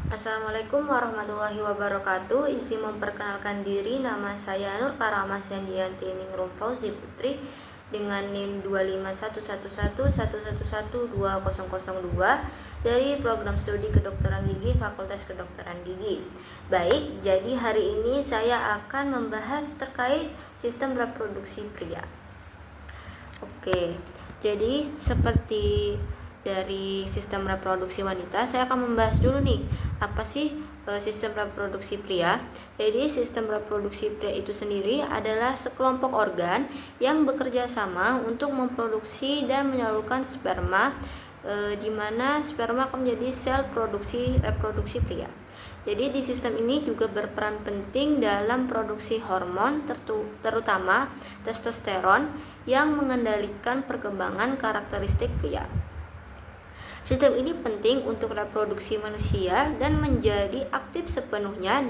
Assalamualaikum warahmatullahi wabarakatuh. Izin memperkenalkan diri, nama saya Nur Karamasyandianti Ningrum Fauzi Putri dengan NIM 25111111202 dari program studi kedokteran gigi Fakultas Kedokteran Gigi. Baik, jadi hari ini saya akan membahas terkait sistem reproduksi pria. Oke, jadi seperti dari sistem reproduksi wanita, saya akan membahas dulu nih, apa sih sistem reproduksi pria. Jadi sistem reproduksi pria itu sendiri adalah sekelompok organ yang bekerja sama untuk memproduksi dan menyalurkan sperma, di mana sperma akan menjadi sel reproduksi pria. Jadi di sistem ini juga berperan penting dalam produksi hormon terutama testosteron yang mengendalikan perkembangan karakteristik pria. Sistem ini penting untuk reproduksi manusia dan menjadi aktif sepenuhnya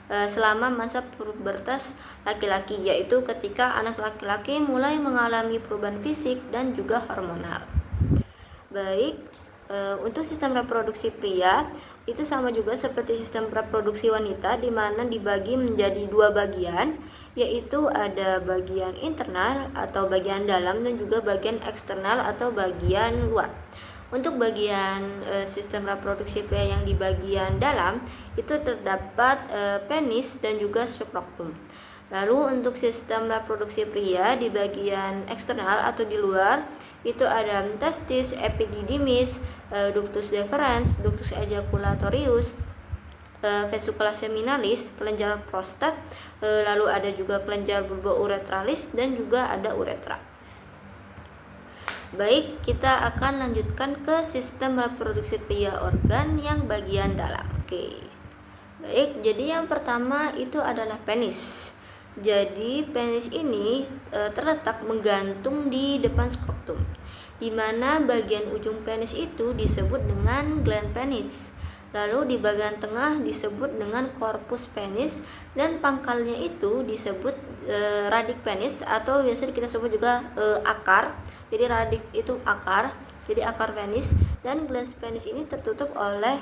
selama masa pubertas laki-laki, yaitu ketika anak laki-laki mulai mengalami perubahan fisik dan juga hormonal. Baik, untuk sistem reproduksi pria itu sama juga seperti sistem reproduksi wanita, di mana dibagi menjadi dua bagian, yaitu ada bagian internal atau bagian dalam dan juga bagian eksternal atau bagian luar. Untuk bagian sistem reproduksi pria yang di bagian dalam itu terdapat penis dan juga skrotum. Lalu untuk sistem reproduksi pria di bagian eksternal atau di luar itu ada testis, epididymis, ductus deferens, ductus ejaculatorius, vesicula seminalis, kelenjar prostat, lalu ada juga kelenjar bulbouretralis dan juga ada uretra. Baik, kita akan lanjutkan ke sistem reproduksi pria organ yang bagian dalam. Oke. Baik, jadi yang pertama itu adalah penis. Jadi penis ini terletak menggantung di depan skrotum, di mana bagian ujung penis itu disebut dengan gland penis. Lalu di bagian tengah disebut dengan korpus penis dan pangkalnya itu disebut radik penis atau biasa kita sebut juga akar. Jadi radik itu akar, jadi akar penis, dan glans penis ini tertutup oleh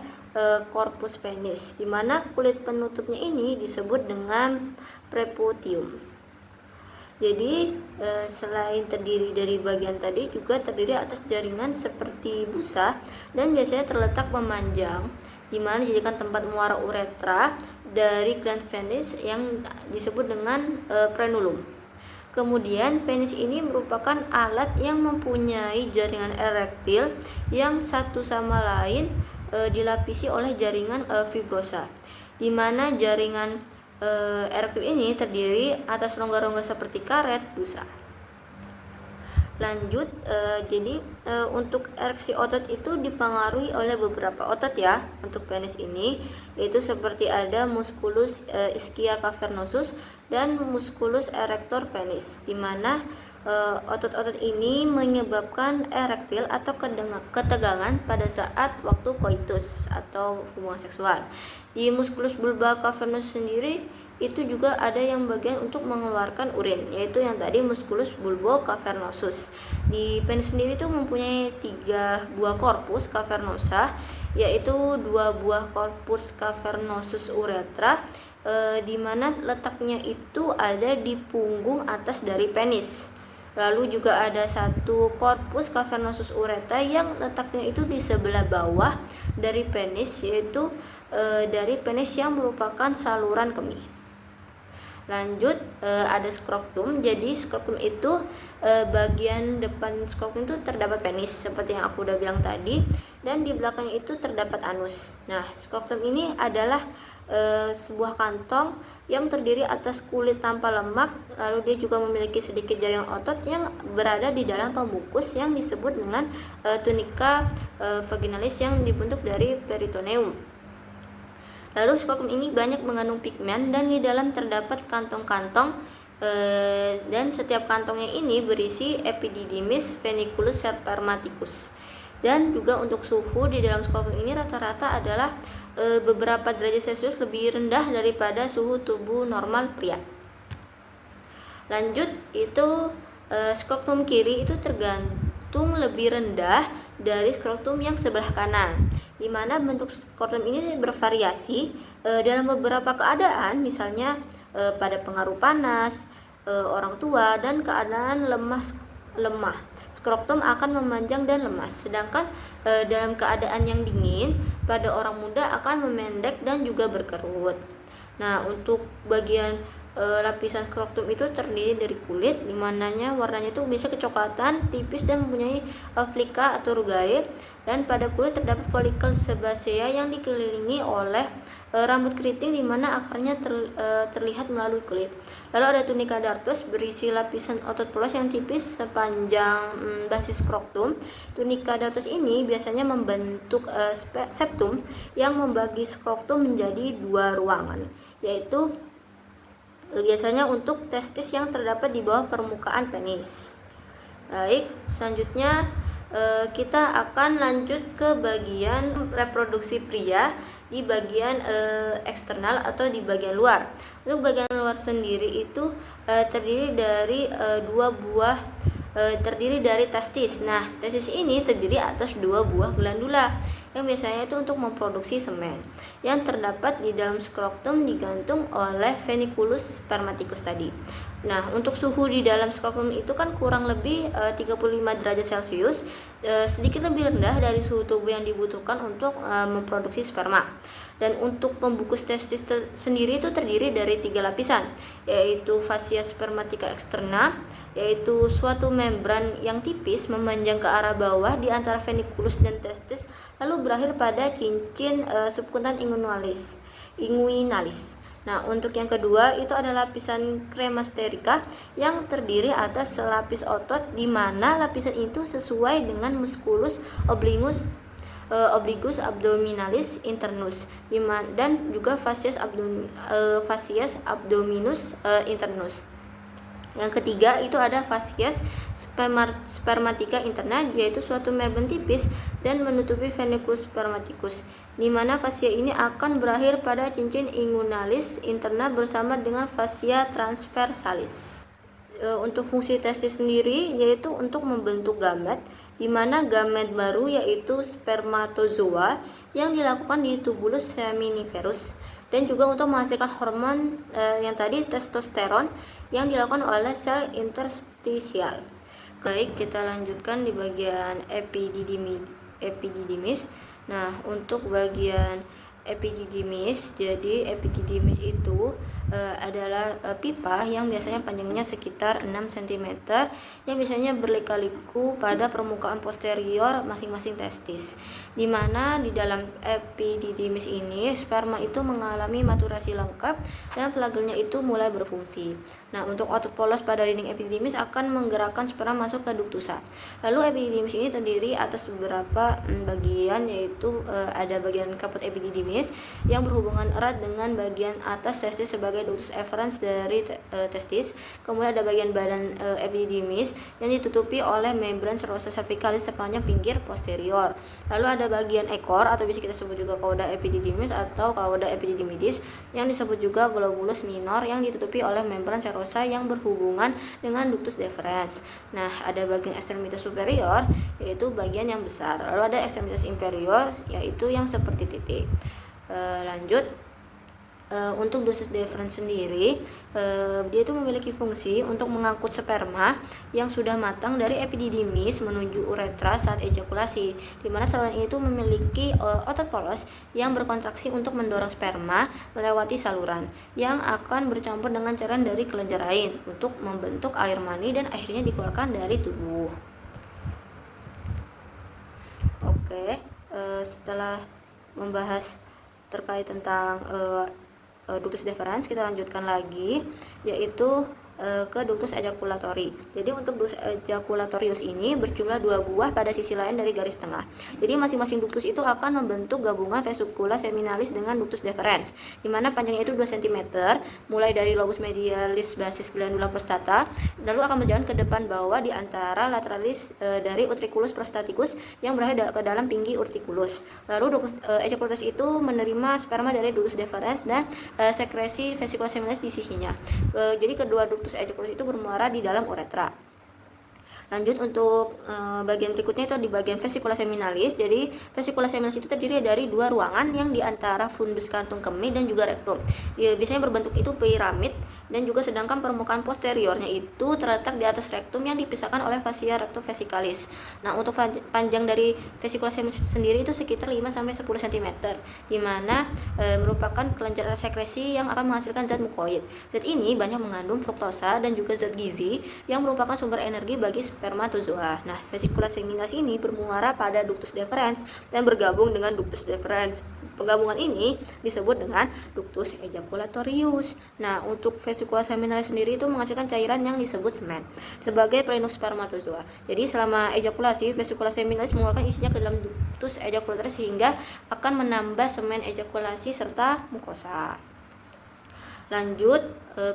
korpus penis, di mana kulit penutupnya ini disebut dengan preputium. Jadi selain terdiri dari bagian tadi juga terdiri atas jaringan seperti busa dan biasanya terletak memanjang, di mana dijadikan tempat muara uretra dari glans penis yang disebut dengan frenulum. Kemudian penis ini merupakan alat yang mempunyai jaringan erektil yang satu sama lain dilapisi oleh jaringan fibrosa, di mana jaringan erektil ini terdiri atas rongga-rongga seperti karet busa. Lanjut, jadi untuk ereksi otot itu dipengaruhi oleh beberapa otot ya untuk penis ini, yaitu seperti ada musculus ischia cavernosus dan musculus erector penis, di mana otot-otot ini menyebabkan erektil atau ketegangan pada saat waktu koitus atau hubungan seksual. Di musculus bulba cavernosus sendiri itu juga ada yang bagian untuk mengeluarkan urin, yaitu yang tadi musculus bulbo cavernosus. Di penis sendiri itu mempunyai 3 buah korpus cavernosa, yaitu 2 buah korpus cavernosus uretra, di mana letaknya itu ada di punggung atas dari penis. Lalu juga ada 1 korpus cavernosus uretra yang letaknya itu di sebelah bawah dari penis, yaitu dari penis yang merupakan saluran kemih. Lanjut, ada skrotum. Jadi skrotum itu bagian depan skrotum itu terdapat penis seperti yang aku udah bilang tadi, dan di belakangnya itu terdapat anus. Nah, skrotum ini adalah sebuah kantong yang terdiri atas kulit tanpa lemak, lalu dia juga memiliki sedikit jaringan otot yang berada di dalam pembungkus yang disebut dengan tunica vaginalis yang dibentuk dari peritoneum. Lalu skrotum ini banyak mengandung pigmen dan di dalam terdapat kantong-kantong dan setiap kantongnya ini berisi epididymis veniculus spermaticus. Dan juga untuk suhu di dalam skrotum ini rata-rata adalah beberapa derajat Celcius lebih rendah daripada suhu tubuh normal pria. Lanjut, itu skrotum kiri itu jantung lebih rendah dari skrotum yang sebelah kanan, di mana bentuk skrotum ini bervariasi dalam beberapa keadaan, misalnya pada pengaruh panas, orang tua, dan keadaan lemah. Skrotum akan memanjang dan lemas, sedangkan dalam keadaan yang dingin pada orang muda akan memendek dan juga berkerut. Nah, untuk bagian lapisan skrotum itu terdiri dari kulit, dimananya warnanya itu bisa kecoklatan, tipis dan mempunyai flika atau rugae, dan pada kulit terdapat folikel sebasea yang dikelilingi oleh rambut keriting, dimana akarnya terlihat melalui kulit. Lalu ada tunika dartos berisi lapisan otot polos yang tipis sepanjang basis skrotum. Tunika dartos ini biasanya membentuk septum yang membagi skrotum menjadi dua ruangan, yaitu biasanya untuk testis yang terdapat di bawah permukaan penis. Baik, selanjutnya kita akan lanjut ke bagian reproduksi pria di bagian eksternal atau di bagian luar. Untuk bagian luar sendiri itu terdiri dari terdiri dari testis. Nah, testis ini terdiri atas dua buah glandula yang biasanya itu untuk memproduksi semen yang terdapat di dalam skrotum digantung oleh veniculus spermaticus tadi. Nah, untuk suhu di dalam skrotum itu kan kurang lebih 35 derajat Celcius, sedikit lebih rendah dari suhu tubuh yang dibutuhkan untuk memproduksi sperma. Dan untuk pembungkus testis sendiri itu terdiri dari 3 lapisan, yaitu fascia spermatica externa, yaitu suatu membran yang tipis memanjang ke arah bawah di antara veniculus dan testis, lalu berakhir pada cincin subkuntan inguinalis. Nah, untuk yang kedua itu ada lapisan cremasterika yang terdiri atas selapis otot, di mana lapisan itu sesuai dengan musculus obligus abdominalis internus, dan juga fascias abdominus internus. Yang ketiga itu ada fascias spermatica interna, yaitu suatu membran tipis dan menutupi veniculus spermaticus, di mana fascia ini akan berakhir pada cincin inguinalis interna bersama dengan fascia transversalis. Untuk fungsi testis sendiri yaitu untuk membentuk gamet, di mana gamet baru yaitu spermatozoa yang dilakukan di tubulus seminiferus, dan juga untuk menghasilkan hormon yang tadi testosteron yang dilakukan oleh sel interstisial. Baik, kita lanjutkan di bagian epididymis. Nah, untuk bagian epididymis, jadi epididymis itu adalah pipa yang biasanya panjangnya sekitar 6 cm yang biasanya berliku-liku pada permukaan posterior masing-masing testis, di mana di dalam epididymis ini sperma itu mengalami maturasi lengkap dan flagelnya itu mulai berfungsi. Nah, untuk otot polos pada dinding epididymis akan menggerakkan sperma masuk ke duktusa. Lalu epididymis ini terdiri atas beberapa bagian, yaitu ada bagian kaput epididymis yang berhubungan erat dengan bagian atas testis sebagai ductus efferens dari testis. Kemudian ada bagian badan epididymis yang ditutupi oleh membran serosa cervicalis sepanjang pinggir posterior. Lalu ada bagian ekor atau bisa kita sebut juga cauda epididymis atau cauda epididymidis, yang disebut juga globulus minor yang ditutupi oleh membran serosa yang berhubungan dengan ductus deferens. Nah, ada bagian ekstremitas superior yaitu bagian yang besar. Lalu ada ekstremitas inferior yaitu yang seperti titik. Lanjut, untuk ductus deferens sendiri, dia itu memiliki fungsi untuk mengangkut sperma yang sudah matang dari epididymis menuju uretra saat ejakulasi, di mana saluran ini itu memiliki otot polos yang berkontraksi untuk mendorong sperma melewati saluran yang akan bercampur dengan cairan dari kelenjar lain untuk membentuk air mani dan akhirnya dikeluarkan dari tubuh. Oke, setelah membahas terkait tentang ductus deferens, kita lanjutkan lagi yaitu ke ductus ejaculatori. Jadi untuk ductus ejaculatorius ini berjumlah 2 buah pada sisi lain dari garis tengah. Jadi masing-masing ductus itu akan membentuk gabungan vesicula seminalis dengan ductus deferens, di mana panjangnya itu 2 cm mulai dari lobus medialis basis glandula prostata, lalu akan berjalan ke depan bawah di antara lateralis dari utriculus prostaticus yang berakhir ke dalam pingi urticulus. Lalu ductus ejaculatorius itu menerima sperma dari ductus deferens dan sekresi vesicula seminalis di sisinya. Jadi kedua ductus ejaculatorius itu bermuara di dalam uretra. Lanjut untuk bagian berikutnya itu di bagian vesicula seminalis. Jadi vesicula seminalis itu terdiri dari dua ruangan yang di antara fundus kantung kemih dan juga rektum. Ya, biasanya berbentuk itu piramid, dan juga sedangkan permukaan posteriornya itu terletak di atas rektum yang dipisahkan oleh fascia rectovesicalis. Nah, untuk panjang dari vesicula seminalis sendiri itu sekitar 5 sampai 10 cm, di mana merupakan kelenjar sekresi yang akan menghasilkan zat mukoid. Zat ini banyak mengandung fruktosa dan juga zat gizi yang merupakan sumber energi bagi spermatozoa. Nah, vesicula seminalis ini bermuara pada ductus deferens dan bergabung dengan ductus deferens. Penggabungan ini disebut dengan ductus ejaculatorius. Nah, untuk vesicula seminalis sendiri itu menghasilkan cairan yang disebut semen sebagai pelindung spermatozoa. Jadi selama ejakulasi, vesicula seminalis mengeluarkan isinya ke dalam ductus ejaculatorius sehingga akan menambah semen ejakulasi serta mukosa. Lanjut,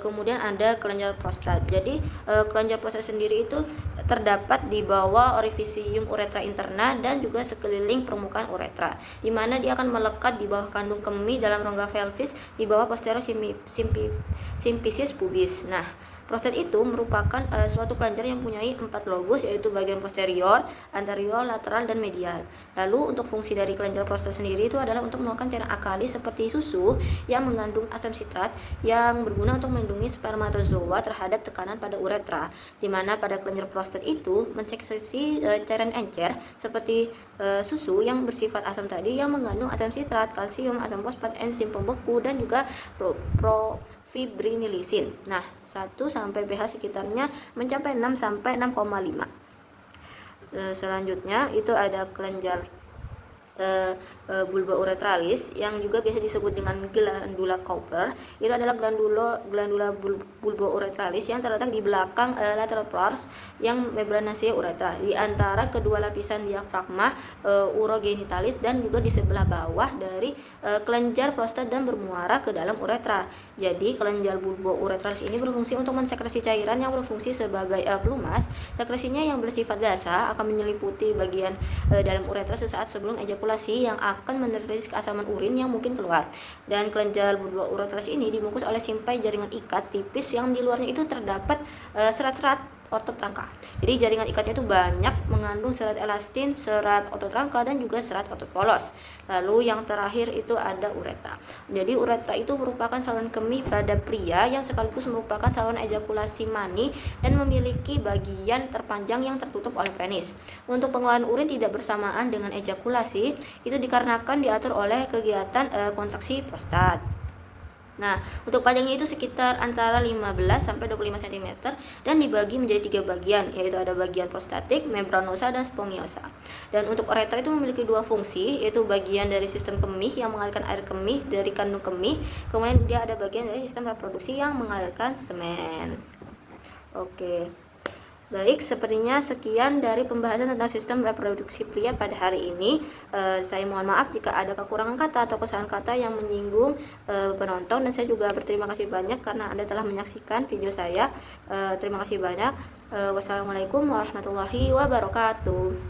kemudian ada kelenjar prostat. Jadi kelenjar prostat sendiri itu terdapat di bawah orifisium uretra interna dan juga sekeliling permukaan uretra, di mana dia akan melekat di bawah kandung kemih dalam rongga pelvis di bawah posterior symphysis pubis. Nah, prostat itu merupakan suatu kelenjar yang mempunyai 4 lobus, yaitu bagian posterior, anterior, lateral, dan medial. Lalu untuk fungsi dari kelenjar prostat sendiri itu adalah untuk mengeluarkan cairan alkali seperti susu yang mengandung asam sitrat yang berguna untuk melindungi spermatozoa terhadap tekanan pada uretra, di mana pada kelenjar prostat itu mensekresi cairan encer seperti susu yang bersifat asam tadi yang mengandung asam sitrat, kalsium, asam fosfat, enzim pembeku, dan juga fibrinilisin. Nah, 1 sampai pH sekitarnya mencapai 6 sampai 6,5. Selanjutnya itu ada kelenjar bulba uretralis yang juga biasa disebut dengan glandula Cowper. Itu adalah glandula bulba uretralis yang terletak di belakang lateral pars yang membranaceae uretra, di antara kedua lapisan diafragma urogenitalis, dan juga di sebelah bawah dari kelenjar prostat dan bermuara ke dalam uretra. Jadi kelenjar bulba uretralis ini berfungsi untuk mensekresi cairan yang berfungsi sebagai pelumas. Sekresinya yang bersifat basah akan menyeliputi bagian dalam uretra sesaat sebelum ejakulasi yang akan menetrisi keasaman urin yang mungkin keluar. Dan kelenjar bulba uretralis ini dibungkus oleh simpai jaringan ikat tipis yang di luarnya itu terdapat serat-serat otot rangka. Jadi jaringan ikatnya itu banyak mengandung serat elastin, serat otot rangka, dan juga serat otot polos. Lalu yang terakhir itu ada uretra. Jadi uretra itu merupakan saluran kemih pada pria yang sekaligus merupakan saluran ejakulasi mani dan memiliki bagian terpanjang yang tertutup oleh penis. Untuk pengeluaran urin tidak bersamaan dengan ejakulasi itu dikarenakan diatur oleh kegiatan kontraksi prostat. Nah, untuk panjangnya itu sekitar antara 15 sampai 25 cm dan dibagi menjadi 3 bagian, yaitu ada bagian prostatik, membranosa, dan spongiosa. Dan untuk uretra itu memiliki 2 fungsi, yaitu bagian dari sistem kemih yang mengalirkan air kemih dari kandung kemih, kemudian dia ada bagian dari sistem reproduksi yang mengalirkan semen. Oke. Baik, sepertinya sekian dari pembahasan tentang sistem reproduksi pria pada hari ini. Saya mohon maaf jika ada kekurangan kata atau kesalahan kata yang menyinggung penonton, dan saya juga berterima kasih banyak karena Anda telah menyaksikan video saya. Terima kasih banyak. Wassalamualaikum warahmatullahi wabarakatuh.